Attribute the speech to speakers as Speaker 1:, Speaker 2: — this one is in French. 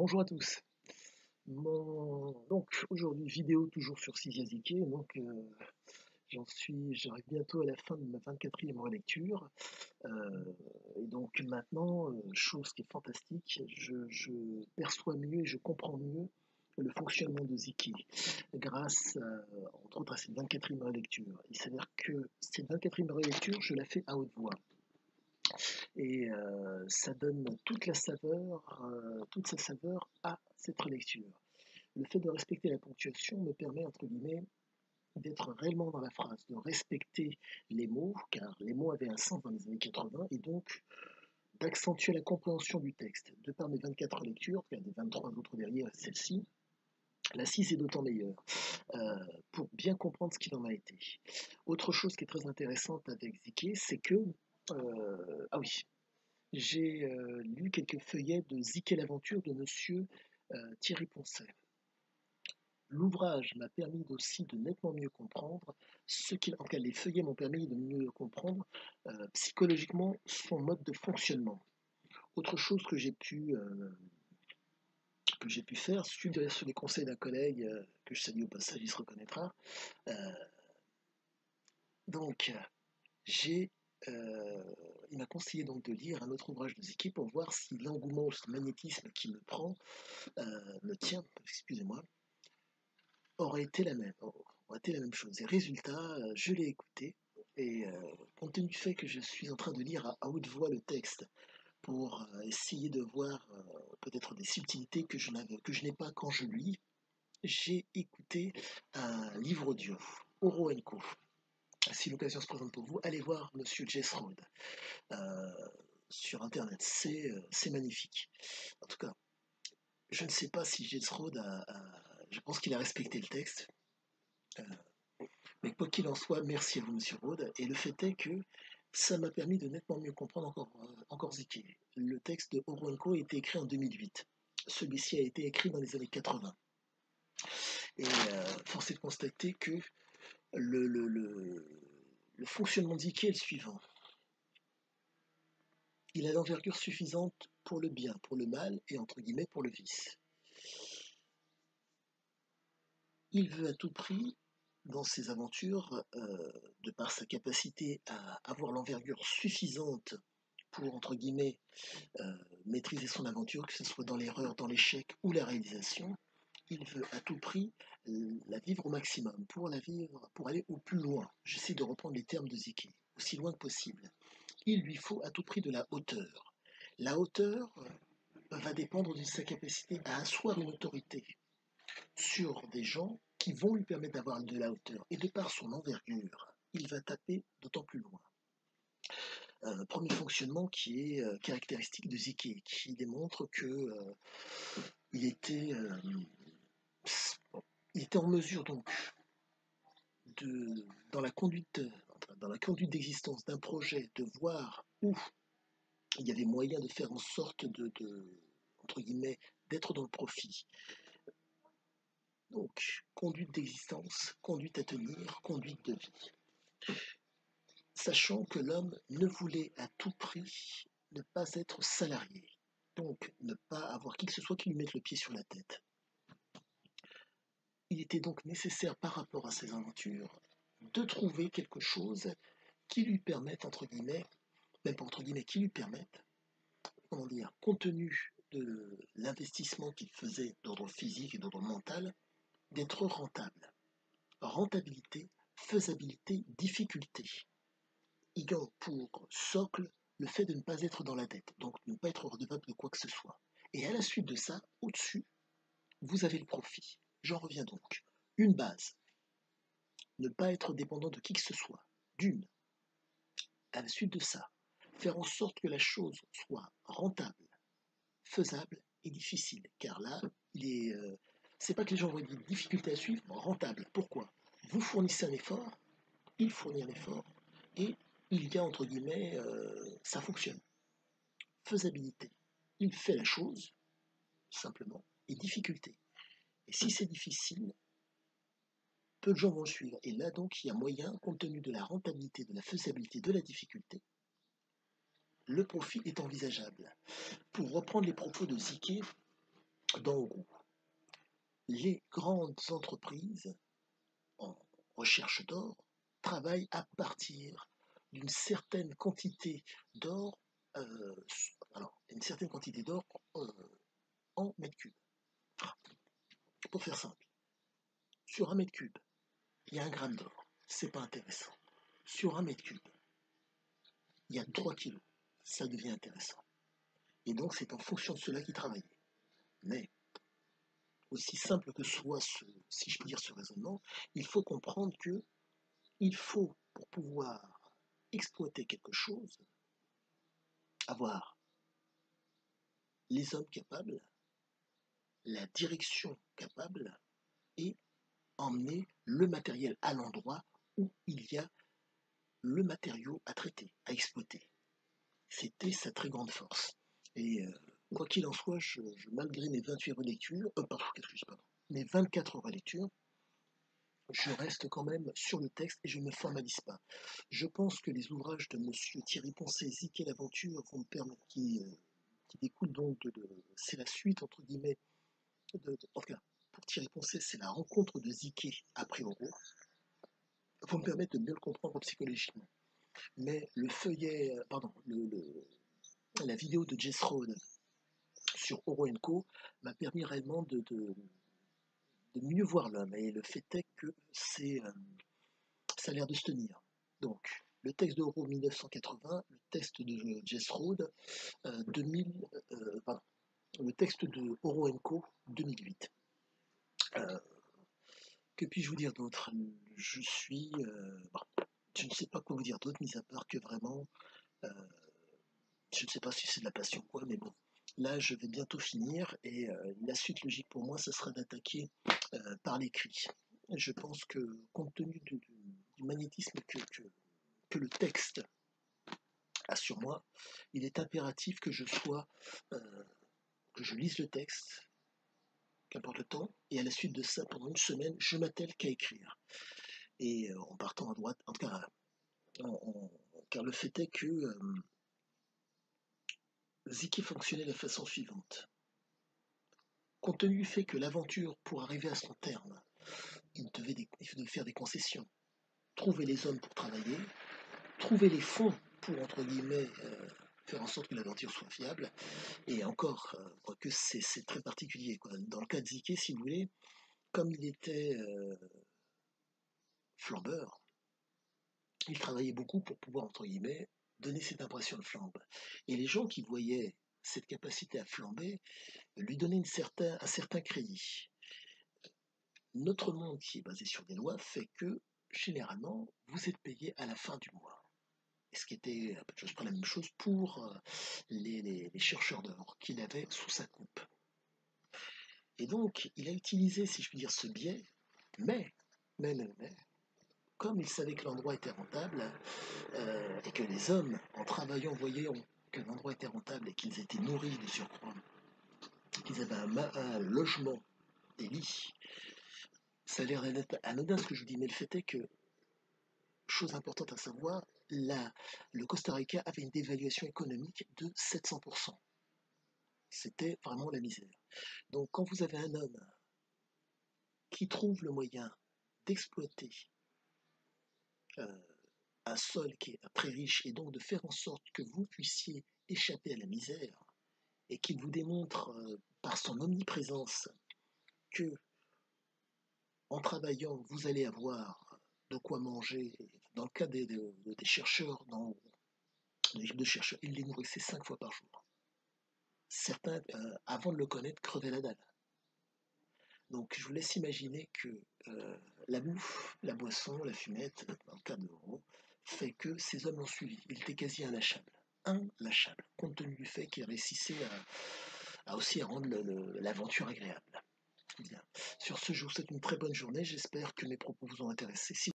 Speaker 1: Bonjour à tous. Donc aujourd'hui vidéo toujours sur Sylvia Ziquet. J'arrive bientôt à la fin de ma 24e relecture. Et donc maintenant, chose qui est fantastique, je perçois mieux et je comprends mieux le fonctionnement de Ziquet grâce entre autres à cette 24e relecture. Il s'avère que cette 24e relecture, je la fais à haute voix. Et ça donne toute sa saveur à cette relecture. Le fait de respecter la ponctuation me permet, entre guillemets, d'être réellement dans la phrase, de respecter les mots, car les mots avaient un sens dans les années 80, et donc d'accentuer la compréhension du texte. De par mes 24 lectures, il y a des 23 autres derrière celle-ci, la 6 est d'autant meilleure, pour bien comprendre ce qu'il en a été. Autre chose qui est très intéressante avec Ziquet, c'est que, ah oui, j'ai lu quelques feuillets de Ziquet l'aventure de monsieur Thierry Poncet. L'ouvrage m'a permis aussi de nettement mieux comprendre en tout cas les feuillets m'ont permis de mieux comprendre psychologiquement son mode de fonctionnement. Autre chose que j'ai pu faire, suite sur les conseils d'un collègue que je salue au passage, il se reconnaîtra. Euh, donc j'ai il m'a conseillé donc de lire un autre ouvrage de Ziki pour voir si l'engouement ou ce magnétisme qui me tient, excusez-moi, aurait été la même chose. Et résultat, je l'ai écouté, et compte tenu du fait que je suis en train de lire à haute voix le texte pour essayer de voir peut-être des subtilités que je n'ai pas quand je lis, j'ai écouté un livre audio, Oro Co. Si l'occasion se présente pour vous, allez voir Monsieur Jess Rode euh, sur Internet, c'est magnifique. En tout cas, je ne sais pas si Jess Rode je pense qu'il a respecté le texte. Euh, Mais quoi qu'il en soit, merci à vous, Monsieur Rode. Et le fait est que ça m'a permis de nettement mieux comprendre encore Ziquet. Le texte de Oroenko a été écrit en 2008. Celui-ci a été écrit dans les années 80. Et force est de constater que le, le, le, le fonctionnement de Ziquet est le suivant. Il a l'envergure suffisante pour le bien, pour le mal et entre guillemets pour le vice. Il veut à tout prix, dans ses aventures, de par sa capacité à avoir l'envergure suffisante pour, entre guillemets, maîtriser son aventure, que ce soit dans l'erreur, dans l'échec ou la réalisation, il veut à tout prix la vivre au maximum, pour la vivre, pour aller au plus loin. J'essaie de reprendre les termes de Ziki, aussi loin que possible. Il lui faut à tout prix de la hauteur. La hauteur va dépendre de sa capacité à asseoir une autorité sur des gens qui vont lui permettre d'avoir de la hauteur. Et de par son envergure, il va taper d'autant plus loin. Premier fonctionnement qui est caractéristique de Ziquet, qui démontre que il était, il était en mesure donc de, dans la conduite, dans la conduite d'existence d'un projet, de voir où il y avait moyen de faire en sorte entre guillemets, d'être dans le profit. Donc, conduite d'existence, conduite à tenir, conduite de vie. Sachant que l'homme ne voulait à tout prix ne pas être salarié, donc ne pas avoir qui que ce soit qui lui mette le pied sur la tête. Il était donc nécessaire par rapport à ses aventures de trouver quelque chose qui lui permette, entre guillemets, même pas entre guillemets, qui lui permette, comment dire, compte tenu de l'investissement qu'il faisait d'ordre physique et d'ordre mental, d'être rentable. Rentabilité, faisabilité, difficulté. Ayant pour socle le fait de ne pas être dans la dette, donc de ne pas être redevable de quoi que ce soit. Et à la suite de ça, au-dessus, vous avez le profit. J'en reviens donc. Une base. Ne pas être dépendant de qui que ce soit. D'une. À la suite de ça, faire en sorte que la chose soit rentable, faisable et difficile. Car là, c'est pas que les gens vont avoir des difficultés à suivre, rentable. Pourquoi? Vous fournissez un effort, il fournit un effort, et il y a entre guillemets, ça fonctionne. Faisabilité. Il fait la chose, simplement, et difficulté. Et si c'est difficile, peu de gens vont le suivre. Et là donc, il y a moyen, compte tenu de la rentabilité, de la faisabilité, de la difficulté, le profit est envisageable. Pour reprendre les propos de Ziquet, dans Oro. Les grandes entreprises en recherche d'or travaillent à partir d'une certaine quantité d'or, euh, une certaine quantité d'or en mètre cube. Pour faire simple, sur un mètre cube, il y a 1 gramme d'or. C'est pas intéressant. Sur un mètre cube, il y a 3 kilos. Ça devient intéressant. Et donc, c'est en fonction de cela qu'ils travaillaient. Mais, aussi simple que soit, si je puis dire, ce raisonnement, il faut comprendre que il faut, pour pouvoir exploiter quelque chose, avoir les hommes capables, la direction capable et emmener le matériel à l'endroit où il y a le matériau à traiter, à exploiter. C'était sa très grande force. Et quoi qu'il en soit, malgré mes 28 relectures, pardon, mes 24 relectures, je reste quand même sur le texte et je ne formalise pas. Je pense que les ouvrages de Monsieur Thierry Poncet, Ziquet l'aventure, vont me permettre, qui découlent donc c'est la suite entre guillemets, en tout cas, pour Thierry Poncet, c'est la rencontre de Ziquet après Oro, vont me permettre de mieux le comprendre psychologiquement. Mais le feuillet, pardon, la vidéo de Jess Rhodes sur Oro & Co m'a permis réellement de mieux voir l'homme. Et le fait est que ça a l'air de se tenir. Donc, le texte de Oro 1980, le texte de Jess Rhodes 2000, pardon, le texte de Oro & Co 2008. Que puis-je vous dire d'autre? Je ne sais pas quoi vous dire d'autre, mis à part que vraiment, je ne sais pas si c'est de la passion ou quoi, mais bon, là je vais bientôt finir et la suite logique pour moi, ce sera d'attaquer par l'écrit. Je pense que compte tenu du magnétisme que le texte a sur moi, il est impératif que que je lise le texte, qu'importe le temps, et à la suite de ça, pendant une semaine, je m'attelle qu'à écrire. Et en partant à droite, en tout cas, car le fait est que Ziki fonctionnait de la façon suivante. Compte tenu du fait que l'aventure, pour arriver à son terme, il devait faire des concessions, trouver les hommes pour travailler, trouver les fonds pour, entre guillemets, faire en sorte que l'aventure soit fiable, et encore, quoique c'est très particulier, quoi. Dans le cas de Ziké, si vous voulez, comme il était flambeur, il travaillait beaucoup pour pouvoir, entre guillemets, donner cette impression de flambe. Et les gens qui voyaient cette capacité à flamber lui donnaient un certain crédit. Notre monde qui est basé sur des lois fait que, généralement, vous êtes payé à la fin du mois. Et ce qui était à peu de choses près la même chose pour les chercheurs d'or qu'il avait sous sa coupe. Et donc, il a utilisé, si je puis dire, ce biais, mais, comme il savait que l'endroit était rentable, et que les hommes, en travaillant, voyaient que l'endroit était rentable et qu'ils étaient nourris de surcroît, qu'ils avaient un logement, des lits, ça a l'air anodin ce que je vous dis, mais le fait est que, chose importante à savoir, le Costa Rica avait une dévaluation économique de 700%. C'était vraiment la misère. Donc quand vous avez un homme qui trouve le moyen d'exploiter un sol qui est très riche et donc de faire en sorte que vous puissiez échapper à la misère et qu'il vous démontre par son omniprésence que en travaillant vous allez avoir de quoi manger. Dans le cas des chercheurs, dans l'équipe de chercheurs, ils les nourrissaient 5 fois par jour. Certains, avant de le connaître, crevaient la dalle. Donc je vous laisse imaginer que la bouffe, la boisson, la fumette, dans le cas de l'euro, fait que ces hommes l'ont suivi. Il était quasi inlâchable. Inlâchable, compte tenu du fait qu'il réussissait aussi à rendre l'aventure agréable. Bien. Sur ce, je vous souhaite une très bonne journée. J'espère que mes propos vous ont intéressé.